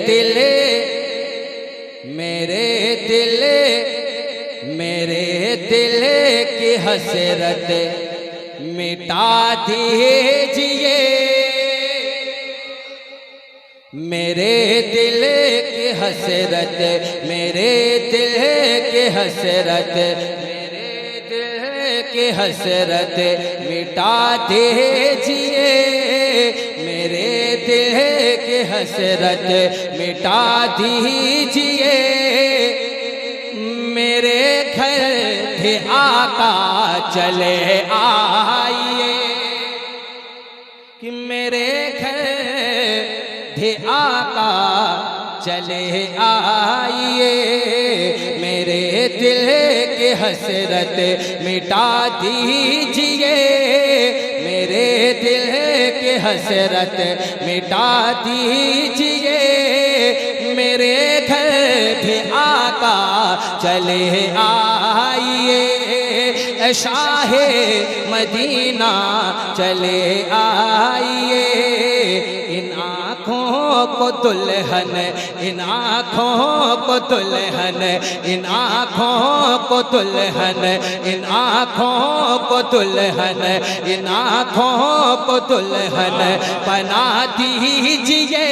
दिल की हसरत मिटा दीजिए, मेरे दिल की हसरत, मेरे दिल की हसरत, मेरे दिल की हसरत मिटा दीजिए, मेरे दिल की हसरत मिटा दीजिए। मेरे घर भी आका चले आइए, कि मेरे घर भी आका चले आइए, मेरे दिल की हसरत मिटा दीजिए, मेरे दिल की हसरत मिटा दीजिए। मेरे घर भी आका चले आइए, शाहे मदीना चले आइए। इन आँखों को दुल्हन, इन आँखों को दुल्हन, इन आँखों को दुल्हन, इन आँखों को दुल्हन, इन आँखों को दुल्हन बना दीजिए,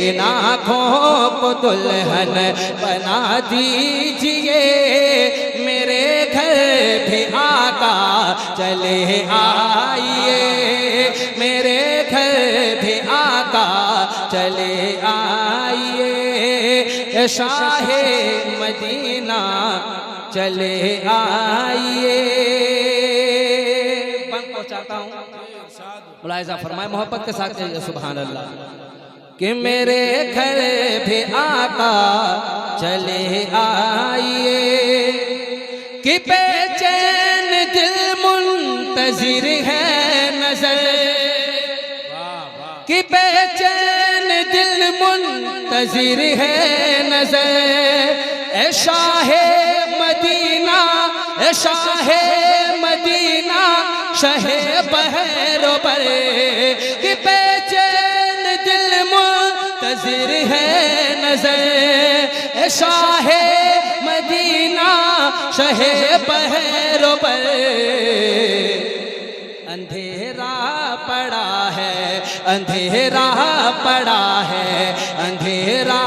इन आँखों को दुल्हन बना दीजिए। मेरे घर भी आका चले आइए, मेरे घर भी आका चले आइए, शाहे मदीना चले आइए। बंद पहुंचाता हूँ, मुलाहिज़ा फरमाए मोहब्बत के साथ सुभान अल्लाह। कि मेरे घर भी आका चले आइए, कि बेचैन दिल मुंतज़िर है नजर, कि बेचैन दिल मुंतज़िर है नजर। ए शाहे मदीना, ए शाहे मदीना, शहे बहरो पर, कि बेचैन दिल मुंतज़िर है नजर। ए शाहे मदीना, शहे बहरो पर, अंधेरा पड़ा है, अंधेरा पड़ा है, अंधेरा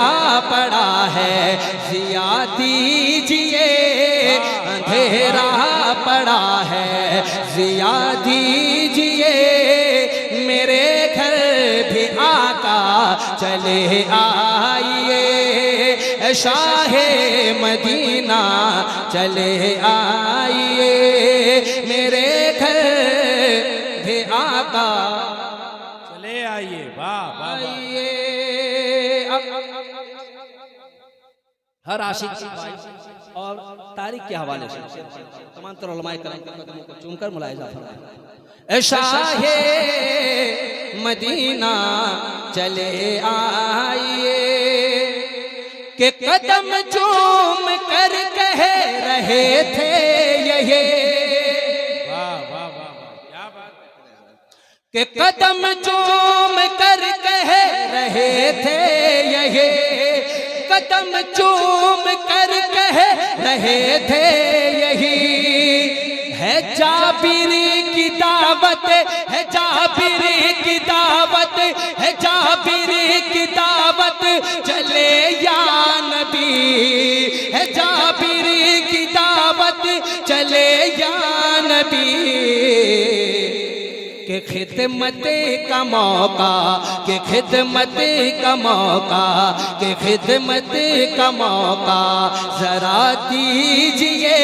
पड़ा है, ज़िया दीजिए, अंधेरा पड़ा है, ज़िया दीजिए। मेरे घर भी आका चले आइए, शाहे मदीना चले आइए, मेरे घर भी आका चले आइए। वाह आइए। हर आशिक और तारीख के हवाले से तमाम तरह उलमाए करम के कदमों को चूमकर मुलाहिज़ा फरमाए। शाहे मदीना चले आइए, के कदम चूम कर कह रहे थे ये, के कदम चूम कर कह रहे थे ये, कदम चूम कर कह रहे थे यही। है जाबिरी की दावत, है जाबिरी की दावत, है जाबिरी की दावत, चले या नबी, है जाबिरी की दावत, चले या नबी। के खिदमत का मौका, के खिदमत का मौका, के खिदमत का मौका जरा दीजिए,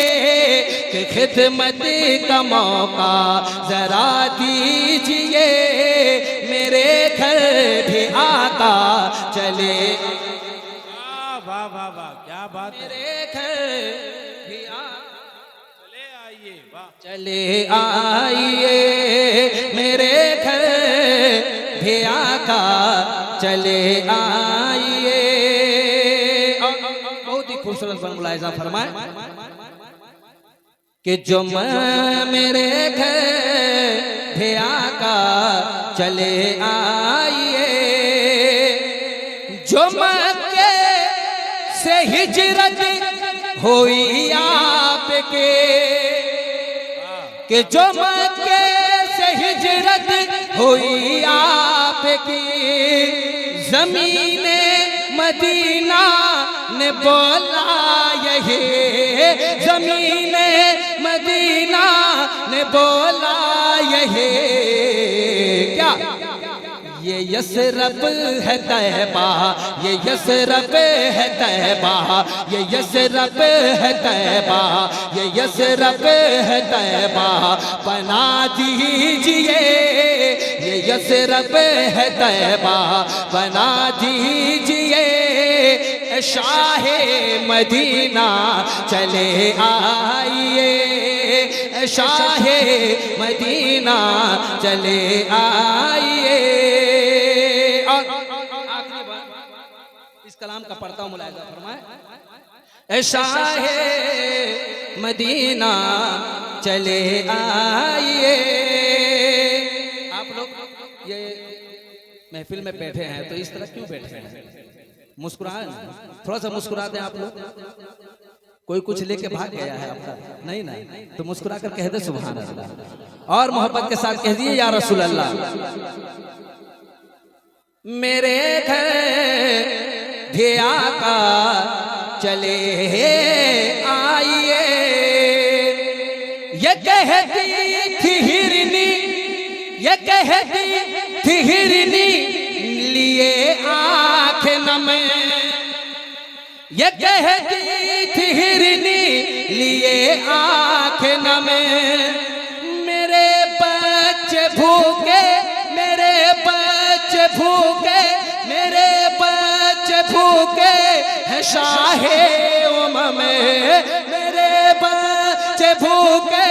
के खिदमत का मौका जरा दीजिए। मेरे घर भी आका चले, वाह वाह वाह, क्या बात है। मेरे घर भी चले आइए। वाह, चले आइए, मेरे घर भी आका चले आइए। बहुत ही खूबसूरत मुलाहिज़ा फरमाए कि जो मेरे घर भी आका चले आइए, जो मक्के से हिजरत हुई आपके, कि जो मक्के से हिजरत हुई आपकी, ज़मीने मदीना ने बोला यही, ज़मीने मदीना ने बोला यही, क्या ये यसरब है तैबा, ये यसरब है तैबा, ये यसरब है तैबा, ये यसरब है तैबा, बना दीजिए, ये यसरब है तैबा, बना दीजिए, शाहे मदीना चले आइए, शाहे मदीना चले आइए। आखिरी बार इस कलाम का पढ़ता हूँ, मुलाहिजा फरमाए। शाहे मदीना चले आइए। आप लोग ये महफिल में बैठे हैं तो इस तरह क्यों बैठे हैं? मुस्कुराए, थोड़ा सा मुस्कुरा दें आप लोग। कोई कुछ लेके भाग गया है आपका? नहीं ना, तो मुस्कुरा कर कह दे सुभान अल्लाह, और मोहब्बत के साथ कह दिए या रसूल अल्लाह। मेरे घर भी आका चले आइए, ये कहती थी हिरनी, ये कहती थी हिरनी लिए आँख नमे, ये कहती थी हिरनी लिए आँख नमे, मेरे बच्चे भूखे, मेरे बच्चे भूखे, मेरे बच्चे भूखे है शाहे उम्म में, मेरे बच्चे भूखे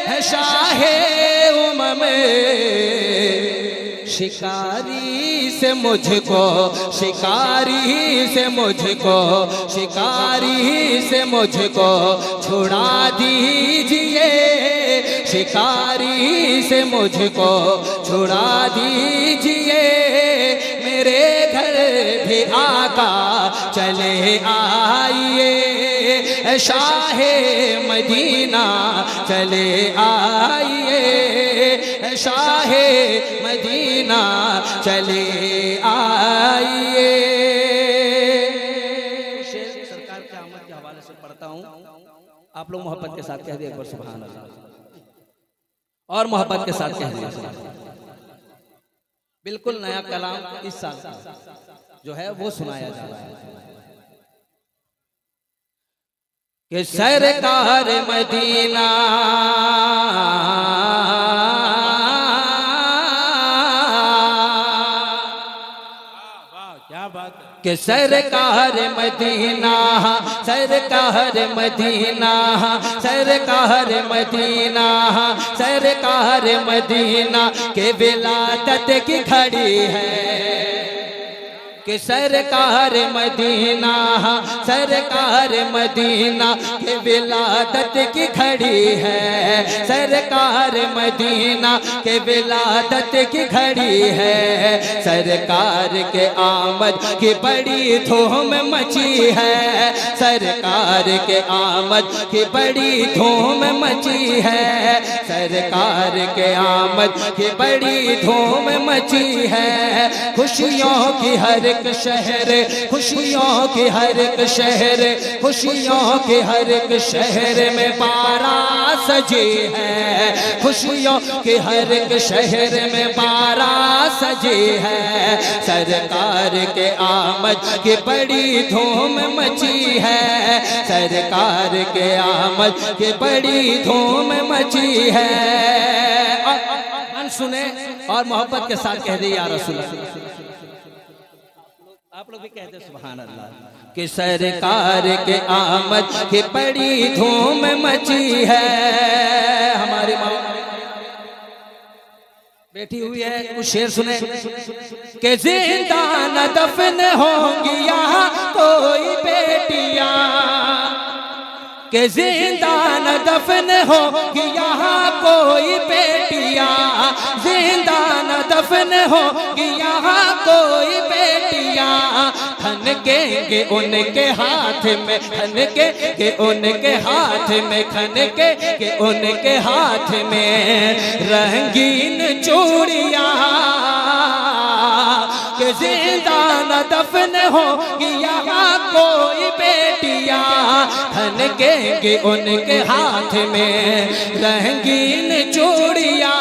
है शाहे उम्म में। शिकारी से मुझको, शिकारी से मुझको, शिकारी से मुझको छुड़ा दीजिए, शिकारी से मुझको छुड़ा दीजिए, मेरे घर भी आका चले आइए, शाहे मदीना चले आइए, शाहे मदीना चले आइए। सरकार के आमद के हवाले से पढ़ता हूँ, आप लोग मोहब्बत के साथ कह दिए एक बार सुभान अल्लाह, और मोहब्बत के साथ कह दिए। बिल्कुल नया कलाम इस साल जो है वो सुनाया जा रहा है कि सरकार मदीना कि सरकार मदीना, सरकार मदीना, सरकार मदीना, सरकार मदीना के विलादत की खड़ी है, कि सरकार मदीना, सरकार मदीना के विलादत की खड़ी है, सरकार मदीना के विलादत की खड़ी है, सरकार के आमद की बड़ी धूम मची है, सरकार के आमद की बड़ी धूम मची है, सरकार के आमद की बड़ी धूम मची है, खुशियों की हर एक शहर, खुशियों के हर एक शहर, खुशियों के हर एक शहर में बारात सजी है, खुशियों के हर एक शहर में बारात सजी है, सरकार के आमद की बड़ी धूम मची है, सरकार के आमद की बड़ी धूम मची है। सुने और मोहब्बत के साथ कह दिए या रसूल अल्लाह। आप लोग भी कहते सुभान अल्लाह कि सरकार के आमद की बड़ी धूम मची है। हमारी माँ बैठी हुई है, कुछ शेर सुने कि जिंदा न दफन होंगी यहाँ कोई बेटियां, कि जिंदा न दफन होंगी यहाँ कोई बेटियां, जिंदा न दफन होंगी यहाँ कोई बेटियां, खनकेंगे उनके हाथ में, खनकेंगे उनके हाथ में, खनकेंगे उनके हाथ में रंगीन चूड़ियां के जिंदा न दफन होगी यहाँ कोई बेटियां। खनकेंगे उनके हाथ में रंगीन चूड़ियां,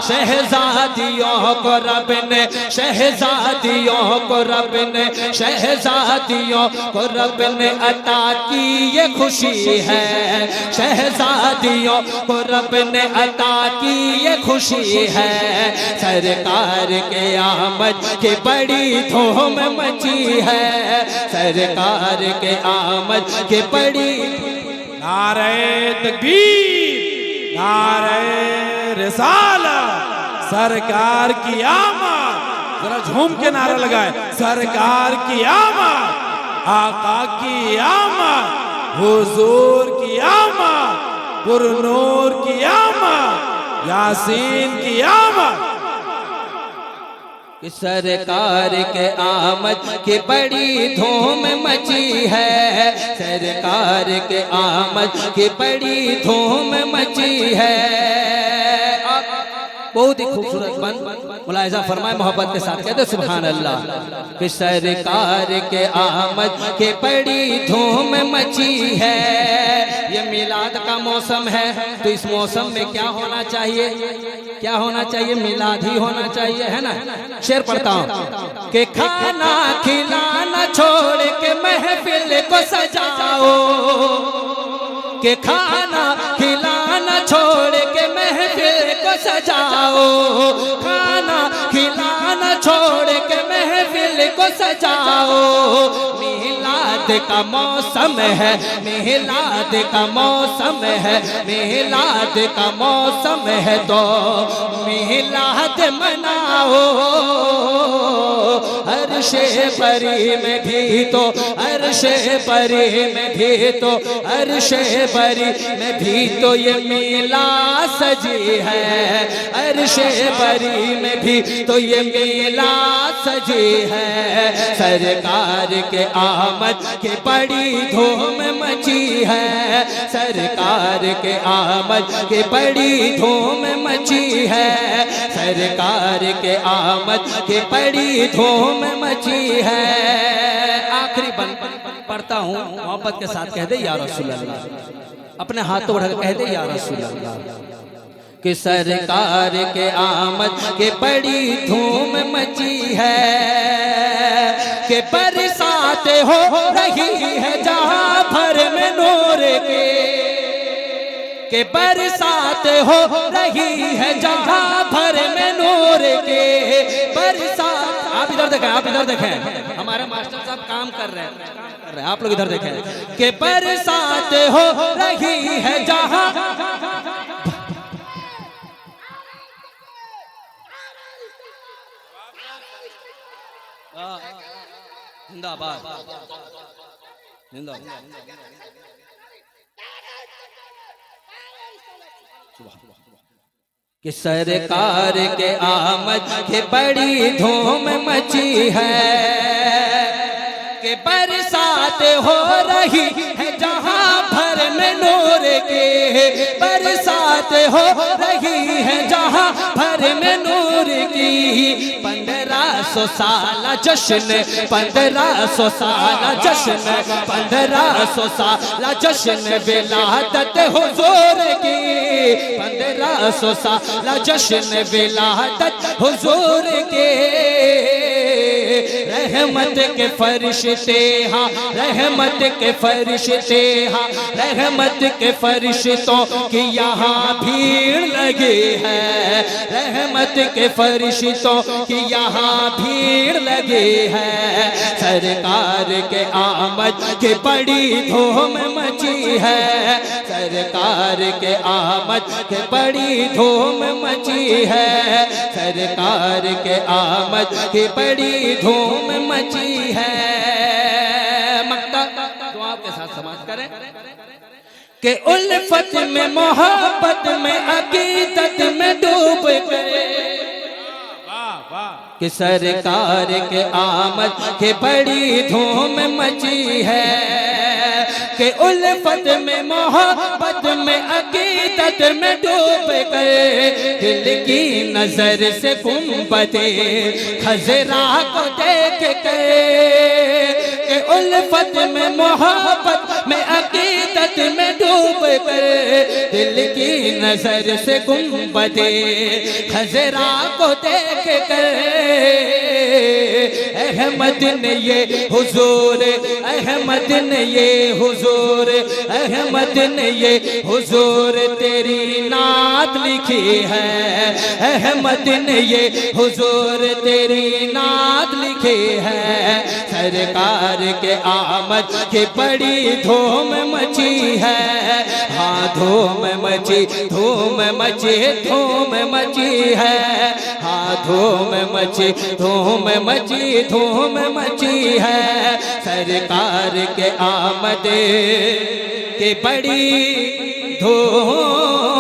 शहजादियों को रब ने, शहजादियों को रब ने, शहजादियों को रब ने अता की ये खुशी है, शहजादियों को रब ने अता की ये खुशी है। सरकार के आमद की बड़ी धूम मची है, सरकार के आमद की बड़ी। नारे तकबीर, नारे रिसालत, सरकार की आमद। जरा झूम के नारा लगाए, सरकार की आमद, आका की आमद, हुजूर की आमद, पुरनूर की आमद, यासीन की आमद। कि सरकार के आमद की बड़ी धूम मची है, सरकार के आमद की बड़ी धूम मची है। बहुत ही खूबसूरत बंद मुलाहिजा फरमाए, मोहब्बत के साथ कहते सुभान अल्लाह। कि सरकार के आमद के बड़ी धूम मची है। ये मिलाद का मौसम है, तो इस मौसम में क्या होना चाहिए, क्या होना चाहिए, मिलाद ही होना चाहिए, है ना। शेर पढ़ता हूँ कि खाना खिलाना छोड़ के महफिल को सजाओ, कि खाना खिलाना छोड़ के महफिल को सजाओ, खाना खिलाना छोड़ के महफिल को सजाओ। मिलाद का मौसम है, मिलाद का मौसम है, मिलाद का मौसम है, तो मिलाद मनाओ। अर्शे परी में भी तो, अर्शे परी में भी तो, अर्शे परी में भी तो ये मिलाद सजी है, अर्शे परी में भी तो ये मिलाद सजी है। सरकार के आमद की बड़ी धूम मची है, सरकार के आमद की बड़ी धूम मची है, सरकार के आमद की बड़ी धूम मची है। आखिरी बंद पढ़ता हूँ, मोहब्बत के साथ कह दे या रसूल अल्लाह, अपने हाथों बढ़ा कह दे या रसूल अल्लाह। कि सरकार के आमद के बड़ी धूम मची है, कि बरसात हो रही है जहाँ भर में नूर के बरसात हो रही है जहाँ भर में नूर के। बरसात, आप इधर देखें, आप इधर देखें, हमारे मास्टर साहब काम कर रहे हैं, आप लोग इधर देखें। कि बरसात हो रही है जहाँ, जिंदाबाद जिंदाबाद। कि सरकार के आमद के बड़ी धूम मची है, कि बरसात हो रही है जहाँ भर में नूर के, बरसात हो रही है जहाँ भर में नूर की। 1500 साल जश्न, 1500 साल जश्न, 1500 साल जश्न विलादत हुजूर की, 1500 साल जश्न विलादत हुजूर के। रहमत के फरिश्ते हाँ, रहमत के फरिश्ते हाँ, रहमत के फरिश्तों की यहाँ भीड़ लगी है, रहमत के फरिश्तों की यहाँ भीड़ लगी है। सरकार के आमद की बड़ी धूम मची है, सरकार के आमद की बड़ी धूम मची है, सरकार के आमद की बड़ी धूम मची है। मक्ता तो आपके साथ समाज करें कि उल्फत में, मोहब्बत में, अकीदत में डूब गए, वाह वाह कि सरकार के आमद के बड़ी धूम मची है कि उल्फत में मोहब्बत में अकीदत में डूब गए दिल की नजर से गुंबदे खजरा को देख गए कि उल्फत में मोहब्बत में अकीदत में डूब गए दिल की नजर से गुंबदे खजरा को देख गए अहमद ने ये हुजूर अहमद ने ये हुजूर अहमद ने ये हुजूर तेरी नात लिखी है अहमद ने ये हुजूर तेरी नात लिखी है सरकार के आमद की बड़ी धूम मची है हाँ धूम मची धूम मची धूम मची है हाँ धूम मची धूम मची धूम मची है सरकार के आमद के बड़ी धूम